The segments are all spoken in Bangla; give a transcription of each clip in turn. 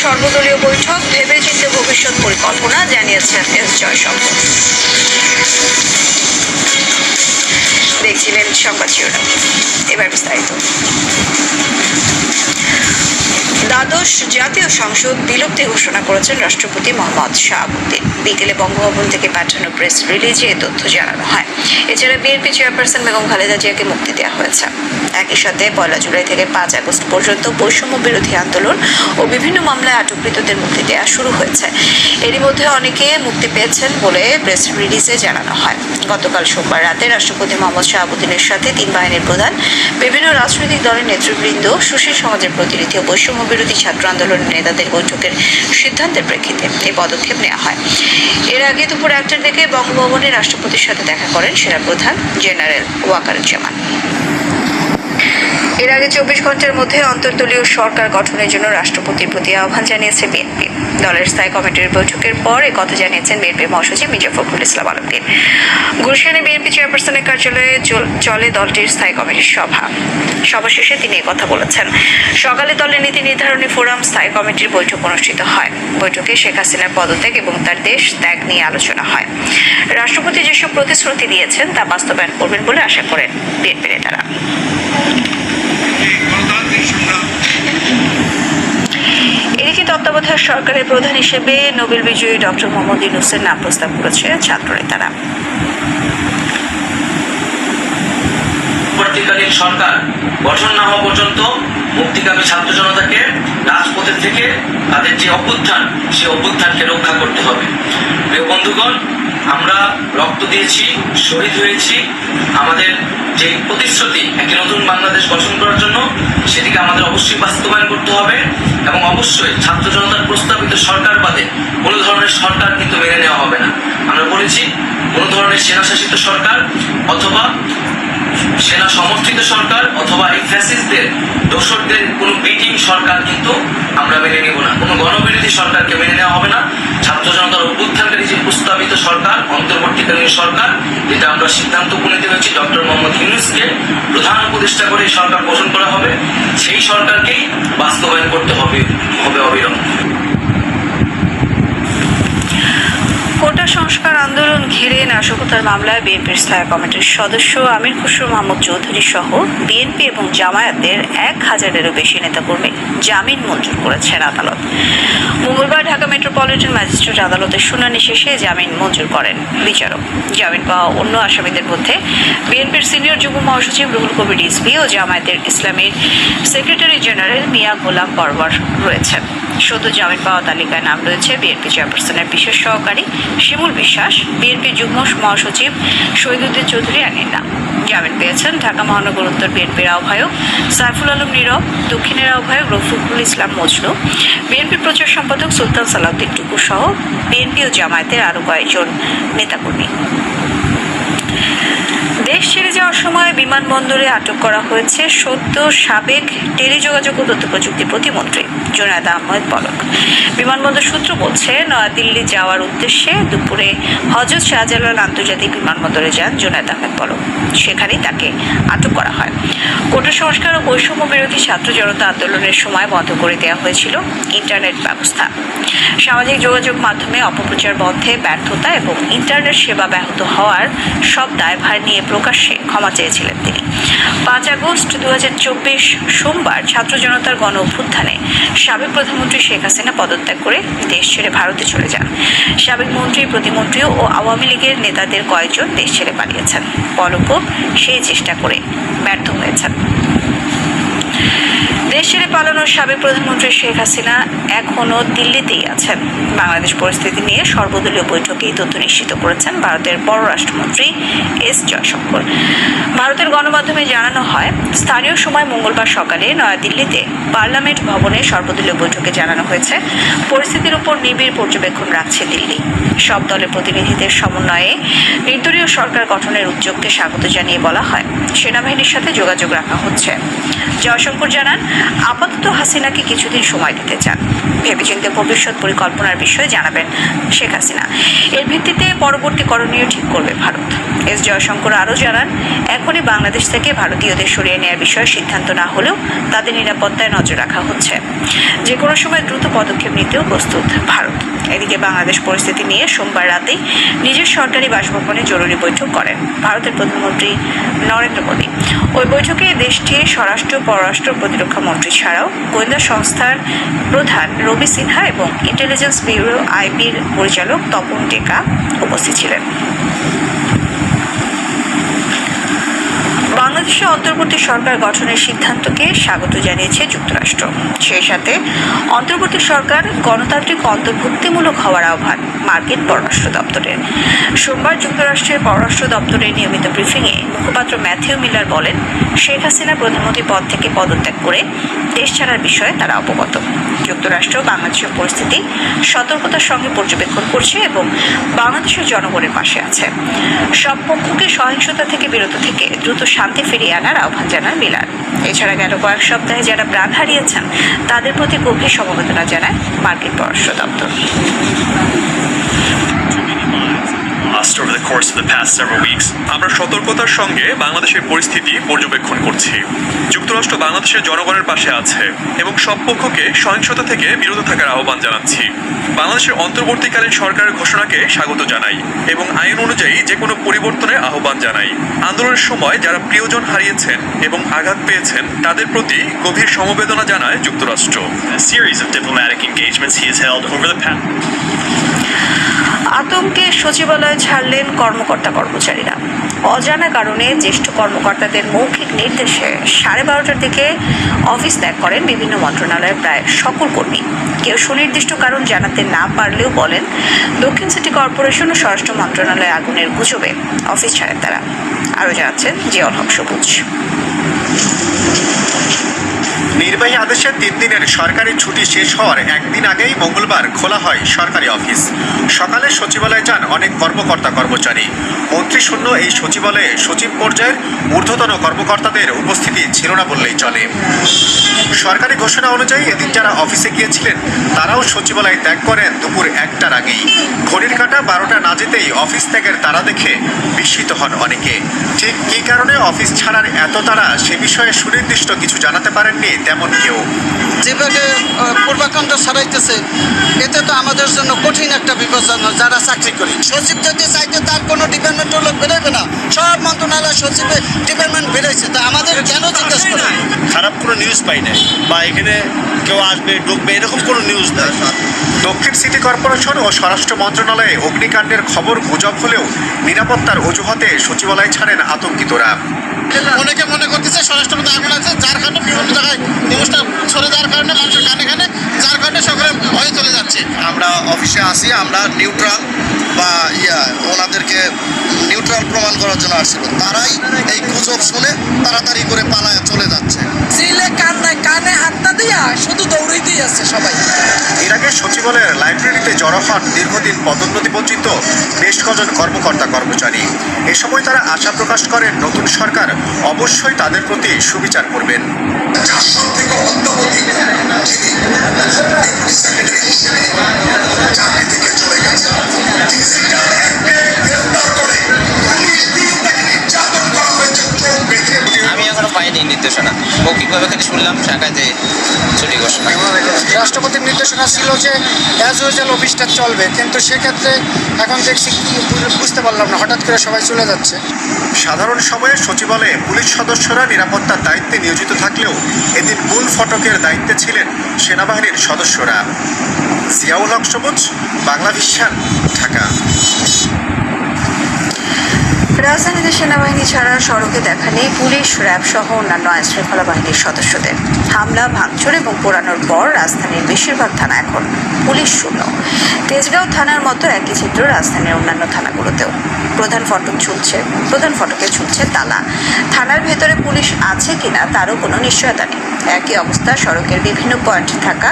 সর্বদলীয় বৈঠক, ভেবেচিন্তে ভবিষ্যৎ পরিকল্পনা, জানিয়েছেন এস জয়শঙ্কর। দেখছিলেন সংবাদ শিরোনাম, এবার বিস্তারিত। দ্বাদশ জাতীয় সংসদ বিলুপ্তি ঘোষণা করেছেন রাষ্ট্রপতি মোহাম্মদ শাহাবুদ্দিন। বিকেলে বঙ্গভবন থেকে পাঠানো প্রেস রিলিজে এ তথ্য জানানো হয়। এছাড়া বিএনপি চেয়ারপারসন বেগম খালেদা জিয়াকে মুক্তি দেওয়া হয়েছে। একই সাথে 1 জুলাই থেকে 5 আগস্ট পর্যন্ত বৈষম্য বিরোধী আন্দোলন ও বিভিন্ন মামলায় আটককৃতদের মুক্তি দেওয়া শুরু হয়েছে। এরই মধ্যে অনেকে মুক্তি পেয়েছেন বলে প্রেস রিলিজে জানানো হয়। গতকাল সোমবার রাতে রাষ্ট্রপতি মোহাম্মদ শাহাবুদ্দিনের সাথে 3 বাহিনীর প্রধান, বিভিন্ন রাজনৈতিক দলের নেতৃবৃন্দ, সুশীল সমাজের প্রতিনিধি ও বৈষম্য বিরোধী ছাত্র আন্দোলনের নেতাদের বৈঠকের সিদ্ধান্তের প্রেক্ষিতে এই পদক্ষেপ নেওয়া হয়। এর আগে দুপুর 1টার দিকে বঙ্গভবনে রাষ্ট্রপতির সাথে দেখা করেন সেনাপ্রধান জেনারেল ওয়াকারুজ্জামান। এর আগে 24 ঘন্টার মধ্যে অন্তর্দলীয় সরকার গঠনের জন্য রাষ্ট্রপতির প্রতি আহ্বান জানিয়েছে বিএনপি। দলের স্থায়ী কমিটির বৈঠকের পর এই কথা জানিয়েছেন বিএনপি মহাসচিব মির্জা ফখরুল ইসলাম আলমগীর। গুলশানে বিএনপি চেয়ারপারসনের কার্যালয়ে চলে দলটির স্থায়ী কমিটির সভা শেষে তিনি কথা বলেছেন। সকালে দলের নীতি নির্ধারণী ফোরাম স্থায়ী কমিটির বৈঠক অনুষ্ঠিত হয়। বৈঠকে শেখ হাসিনার পদত্যাগ এবং তার দেশ ত্যাগ নিয়ে আলোচনা হয়। রাষ্ট্রপতি যেসব প্রতিশ্রুতি দিয়েছেন তা বাস্তবায়ন করবেন বলে আশা করেন বিএনপি নেতারা। এদিকে তত্ত্বাবধায়ক সরকারের প্রধান হিসেবে নোবেল বিজয়ী ডক্টর মোহাম্মদ ইউনূসের নাম প্রস্তাব করেছে ছাত্র নেতারা। পরবর্তীকালীন সরকার গঠন না হওয়া পর্যন্ত মুক্তিকামী ছাত্র জনতাকে রাজপথের থেকে তাদের যে অভ্যুত্থান, সেই অভ্যুত্থানকে রক্ষা করতে হবে। প্রিয় বন্ধুগণ, আমরা রক্ত দিয়েছি, শহীদ হয়েছি। আমাদের যে প্রতিশ্রুতি একটি নতুন বাংলাদেশ গঠন করার জন্য, সেটিকে আমাদের অবশ্যই বাস্তবায়ন করতে হবে এবং অবশ্যই ছাত্র জনতার প্রস্তাবিত সরকার বাদে কোনো ধরনের সরকার কিন্তু মেনে নেওয়া হবে না। আমরা বলেছি, কোনো ধরনের সেনাশাসিত সরকার অথবা সেনা সমর্থিত সরকার অথবা এই ফ্যাসিস্টদের দোসরদের কোনো বিটিং সরকার কিন্তু আমরা মেনে নেব না। কোনো গণবিরোধী সরকারকে মেনে নেওয়া হবে না। ছাত্র জনতার অভ্যুত্থানকারী যে প্রস্তাবিত সরকার, অন্তর্বর্তীকালীন সরকার, যেটা আমরা সিদ্ধান্ত উপনীত হয়েছি ডক্টর মোহাম্মদ ইউনূসকে প্রধান উপদেষ্টা করে এই সরকার গঠন করা হবে, সেই সরকারকেই বাস্তবায়ন করতে হবে অবিলম্বে। কোটা সংস্কার আন্দোলন ঘিরে নাশকতার মামলায় বিএনপির স্থায়ী কমিটির সদস্য আমির খসরু মাহমুদ চৌধুরী সহ বিএনপি এবং জামায়াতের 1000-এরও বেশি নেতাকর্মীর জামিন মঞ্জুর করেছেন আদালত। মঙ্গলবার ঢাকা মেট্রোপলিটন ম্যাজিস্ট্রেট আদালতের শুনানি শেষে জামিন মঞ্জুর করেন বিচারক। জামিন পাওয়া অন্য আসামিদের মধ্যে বিএনপির সিনিয়র যুগ্ম মহাসচিব রুহুল কবির রিজভী ও জামায়াতের ইসলামীর সেক্রেটারি জেনারেল মিয়া গোলাম পরওয়ার রয়েছেন। শুধু জামিন পাওয়া তালিকায় নাম রয়েছে বিএনপি চেয়ারপারসনের বিশেষ সহকারী শিমুল বিশ্বাস, বিএনপি যুগ্ম মহাসচিব শহীদুদ্দিন চৌধুরী আইনের নাম। জামিন পেয়েছেন ঢাকা মহানগর উত্তর বিএনপির আহ্বায়ক সাইফুল আলম নীরব, দক্ষিণের আহ্বায়ক রফিকুল ইসলাম মজনু, বিএনপির প্রচার সম্পাদক সুলতান সালাউদ্দিন টুকু সহ বিএনপি ও জামায়াতের আরও কয়েকজন নেতাকর্মী। দেশ ছেড়ে যাওয়ার সময় বিমানবন্দরে আটক করা হয়েছে সদ্য সাবেক টেলিযোগাযোগ ও তথ্য প্রযুক্তি প্রতিমন্ত্রী জুনায়েদ আহমেদ পলক। বিমানবন্দর সূত্র বলছে, নয়াদিল্লি যাওয়ার উদ্দেশ্যে দুপুরে হযরত শাহজালাল আন্তর্জাতিক বিমানবন্দরে যান জুনায়েদ আহমেদ পলক। সেখানেই তাকে আটক করা হয়। কোটা সংস্কার ও বৈষম্য বিরোধী ছাত্র জনতা আন্দোলনের সময় বন্ধ করে দেওয়া হয়েছিল ইন্টারনেট ব্যবস্থা। সামাজিক যোগাযোগ মাধ্যমে অপপ্রচার বন্ধে ব্যর্থতা এবং ইন্টারনেট সেবা ব্যাহত হওয়ার সব দায়ভার নিয়ে প্রকাশ্যে ক্ষমা চেয়েছিলেন তিনি। 5 আগস্ট 2024 সোমবার ছাত্র জনতার গণ অভ্যুত্থানে সাবেক প্রধানমন্ত্রী শেখ হাসিনা পদত্যাগ করে দেশ ছেড়ে ভারতে চলে যান। সাবেক মন্ত্রী, প্রতিমন্ত্রী ও আওয়ামী লীগের নেতাদের কয়েকজন দেশ ছেড়ে পালিয়েছেন। পলকও সেই চেষ্টা করে ব্যর্থ হয়েছেন। দেশ ছেড়ে পালানোর সাবেক প্রধানমন্ত্রী শেখ হাসিনা এখনও দিল্লিতেই আছেন। বাংলাদেশ পরিস্থিতি নিয়ে সর্বদলীয় বৈঠকে এই তথ্য নিশ্চিত করেছেন ভারতের পররাষ্ট্রমন্ত্রী এস জয়শঙ্কর। ভারতের গণমাধ্যমে জানানো হয়, স্থানীয় সময় মঙ্গলবার সকালে নয়াদিল্লিতে পার্লামেন্ট ভবনে সর্বদলীয় বৈঠকে জানানো হয়েছে, পরিস্থিতির উপর নিবিড় পর্যবেক্ষণ রাখছে দিল্লি। সব দলের প্রতিনিধিদের সমন্বয়ে নির্দলীয় সরকার গঠনের উদ্যোগকে স্বাগত জানিয়ে বলা হয়, সেনাবাহিনীর সাথে যোগাযোগ রাখা হচ্ছে। জয়শঙ্কর জানান, আপাতত হাসিনাকে কিছুদিন সময় দিতে চান। ভেবেচিন্তে ভবিষ্যৎ পরিকল্পনার বিষয়ে জানাবেন শেখ হাসিনা। এর ভিত্তিতে পরবর্তী করণীয় ঠিক করবে ভারত। এস জয়শঙ্কর আরও জানান, এখনই বাংলাদেশ থেকে ভারতীয়দের সরিয়ে নেওয়ার বিষয়ে সিদ্ধান্ত না হলেও তাদের নিরাপত্তায় নজর রাখা হচ্ছে। যে কোনো সময় দ্রুত পদক্ষেপ নিতেও প্রস্তুত ভারত। এদিকে বাংলাদেশ পরিস্থিতি নিয়ে সোমবার রাতেই নিজের সরকারি বাসভবনে জরুরি বৈঠক করেন ভারতের প্রধানমন্ত্রী নরেন্দ্র মোদী। ওই বৈঠকে দেশটির স্বরাষ্ট্র, পররাষ্ট্র, প্রতিরক্ষা মন্ত্রী ছাড়াও গোয়েন্দা সংস্থার প্রধান রবি সিনহা এবং ইন্টেলিজেন্স ব্যুরো আইবির পরিচালক তপন টেকা উপস্থিত ছিলেন। বাংলাদেশে অন্তর্বর্তী সরকার গঠনের সিদ্ধান্তকে স্বাগত জানিয়েছে যুক্তরাষ্ট্র। সেই সাথে অন্তর্বর্তী সরকার গণতান্ত্রিক অন্তর্ভুক্তিমূলক হওয়ার আহ্বান মার্কিন পররাষ্ট্র দপ্তরের। সোমবার যুক্তরাষ্ট্রের পররাষ্ট্র দপ্তরের নিয়মিত ব্রিফিংয়ে মুখপাত্র ম্যাথিউ মিলার বলেন, শেখ হাসিনা প্রধানমন্ত্রী পদ থেকে পদত্যাগ করে দেশ ছাড়ার বিষয়ে তারা অবগত। যুক্তরাষ্ট্র বাংলাদেশের পরিস্থিতি সতর্কতার সঙ্গে পর্যবেক্ষণ করছে এবং বাংলাদেশের জনগণের পাশে আছে। সব পক্ষকে সহিংসতা থেকে বিরত থেকে দ্রুত শান্তি ফিরিয়ে আনার আহ্বান জানান মিলার। এছাড়া গেল কয়েক সপ্তাহে যারা প্রাণ হারিয়েছেন তাদের প্রতি গভীর সমবেদনা জানায় মার্কিন পররাষ্ট্র দপ্তর। Over the course of the past several weeks, আমরা সতর্কতার সঙ্গে বাংলাদেশের পরিস্থিতি পর্যবেক্ষণ করছি। যুক্তরাষ্ট্র বাংলাদেশের জনগণের পাশে আছে এবং সব পক্ষকে সহিংসতা থেকে বিরত থাকার আহ্বান জানাচ্ছি। বাংলাদেশের অন্তর্বর্তীকালীন সরকারের ঘোষণাকে স্বাগত জানাই এবং আইন অনুযায়ী যে কোনো পরিবর্তনের আহ্বান জানাই। আন্দোলনের সময় যারা প্রিয়জন হারিয়েছেন এবং আঘাত পেয়েছেন তাদের প্রতি গভীর সমবেদনা জানায় যুক্তরাষ্ট্র। A series of diplomatic engagements he has held over the past. আতঙ্কে সচিবালয় ছাড়লেন কর্মকর্তা-কর্মচারীরা। অজানা কারণে জ্যেষ্ঠ কর্মকর্তাদের মৌখিক নির্দেশে 12:30টার দিকে অফিস ত্যাগ করেন বিভিন্ন মন্ত্রণালয়ের প্রায় সকল কর্মী। কেউ সুনির্দিষ্ট কারণ জানাতে না পারলেও বলেন, দক্ষিণ সিটি কর্পোরেশন ও স্বরাষ্ট্র মন্ত্রণালয়ে আগুনের গুজবে অফিস ছাড়েন তারা। আরও জানাচ্ছেন জিয়াউল হক সবুজ। নির্বাহী আদেশে 3 দিনের সরকারি ছুটি শেষ হওয়ার একদিন আগেই মঙ্গলবার খোলা হয় সরকারি অফিস। সকালে সচিবালয়ে যান অনেক কর্মকর্তা কর্মচারী। মন্ত্রীশূন্য এই সচিবালয়ে সচিব পর্যায়ের ঊর্ধ্বতন কর্মকর্তাদের উপস্থিতি ছিল না বললেই চলে। সরকারি ঘোষণা অনুযায়ী এদিন যারা অফিসে গিয়েছিলেন তারাও সচিবালয় ত্যাগ করেন দুপুর 1টার আগেই। ঘড়ির কাঁটা 12টা না যেতেই অফিস ত্যাগের তাড়া দেখে বিস্মিত হন অনেকে। ঠিক কী কারণে অফিস ছাড়ার এত তাড়া সে বিষয়ে সুনির্দিষ্ট কিছু জানাতে পারেননি তেমন কেউ। যেভাবে পূর্বাকাণ্ড ছড়াইতেছে এতে তো আমাদের জন্য কঠিন একটা বিপজ্জনক যারা চাকরি করি। সচিব যদি চাইতে তার কোনো ডিপার্টমেন্টের লোক বেরোবে না, সব মন্ত্রণালয় সচিবের ডিপার্টমেন্ট বেরোইছে, তা আমাদের কেন জিজ্ঞেস করে? খারাপ কোনো নিউজ পাই নাই বা এখানে কেউ আসবে ঢুকবে এরকম কোনো নিউজ নাই। দক্ষিণ সিটি কর্পোরেশন ও স্বরাষ্ট্র মন্ত্রণালয়ে অগ্নিকাণ্ডের খবর গুজব হলেও নিরাপত্তার অজুহাতে সচিবালয় ছাড়েন আতঙ্কিতরা। অনেকে মনে করতেছে স্বরাষ্ট্রমন্ত্রী আগুন আছে, যার কারণে বিভিন্ন জায়গায় নিউজটা ছড়ে যাওয়ার কারণে মানুষের কানে কানে, যার কারণে সকলে ভয়ে চলে যাচ্ছে। আমরা অফিসে আসি, আমরা নিউট্রাল বা ওনাদেরকে নিউট্রাল প্রমাণ করার জন্য আসছিল। তারাই এই গুজব শুনে তাড়াতাড়ি করে পালায় চলে যাচ্ছে। সিলে কান্নায় কানে হাতটা দিয়া শুধু দৌড়াইতেই আছে সবাই। এর আগে সচিবালয়ের লাইব্রেরিতে জড়ো হন দীর্ঘদিন পদোন্নতি বঞ্চিত বেশ কজন কর্মকর্তা কর্মচারী। এ সময় তারা আশা প্রকাশ করেন নতুন সরকার অবশ্যই তাদের প্রতি সুবিচার করবেন। আমি এখনো পাইনি নির্দেশনা, মৌখিকভাবে খালি শুনলাম শাখায় যে ছুটি ঘোষণা। রাষ্ট্রপতির নির্দেশনা ছিল যে অ্যাজ ইউজুয়াল অফিসটা চলবে, কিন্তু সেক্ষেত্রে এখন দেখছি কি বুঝতে পারলাম না, হঠাৎ করে সবাই চলে যাচ্ছে। সাধারণ সময়ে সচিবালয়ে পুলিশ সদস্যরা নিরাপত্তার দায়িত্বে নিয়োজিত থাকলেও এদিন মূল ফটকের দায়িত্বে ছিলেন সেনাবাহিনীর সদস্যরা। জিয়াউল হক সবুজ, বাংলা ভিশন, ঢাকা। রাজধানীতে সেনাবাহিনী ছাড়া সড়কে দেখা নেই পুলিশ, র্যাব সহ অন্যান্য আইনশৃঙ্খলা বাহিনীর সদস্যদের। হামলা, ভাঙচুর এবং পোড়ানোর পর রাজধানীর বেশিরভাগ থানা এখন পুলিশ শূন্য। তেজগাঁও থানার মতো একই চিত্র রাজধানীর অন্যান্য থানাগুলোতেও। প্রধান ফটকে ঝুলছে তালা। থানার ভেতরে পুলিশ আছে কিনা তারও কোনো নিশ্চয়তা নেই। একই অবস্থা সড়কের বিভিন্ন পয়েন্টে থাকা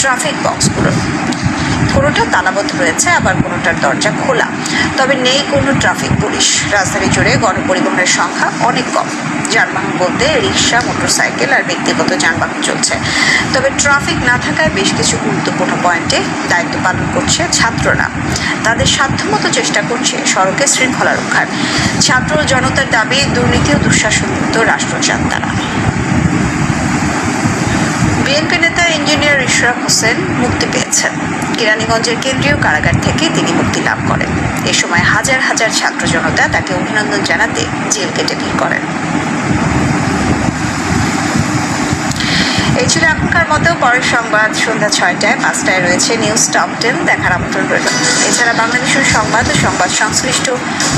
ট্রাফিক বক্সগুলোর। কোনোটা তালাবদ্ধ রয়েছে, আবার কোনোটার দরজা খোলা, তবে নেই কোনো ট্রাফিক পুলিশ। রাজধানী জুড়ে গণপরিবহনের সংখ্যা অনেক কম। যানবাহন বলতে রিক্সা, মোটরসাইকেল আর ব্যক্তিগত যানবাহন চলছে। তবে ট্রাফিক না থাকায় বেশ কিছু গুরুত্বপূর্ণ পয়েন্টে দায়িত্ব পালন করছে ছাত্ররা। তাদের সাধ্যমতো চেষ্টা করছে সড়কে শৃঙ্খলা রক্ষার। ছাত্র জনতার দাবি দুর্নীতি ও দুঃশাসনমুক্ত রাষ্ট্র চান তারা। বিএনপি নেতা ইঞ্জিনিয়ার ইশরাক হোসেন মুক্তি পেয়েছেন। কেরানীগঞ্জের কেন্দ্রীয় কারাগার থেকে তিনি মুক্তি লাভ করেন। এ সময় হাজার হাজার ছাত্র জনতা তাকে অভিনন্দন জানাতে জেল কেটে ভিড় করেন। এই ছিল এখনকার মতো। পরের সংবাদ সন্ধ্যা 6টায়, 5টায় রয়েছে নিউজ টপ 10 দেখার আমন্ত্রণ রইল। এছাড়া বাংলাদেশের সংবাদ ও সংবাদ সংশ্লিষ্ট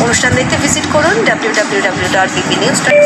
অনুষ্ঠান দেখতে ভিজিট করুন www.bbnews.com।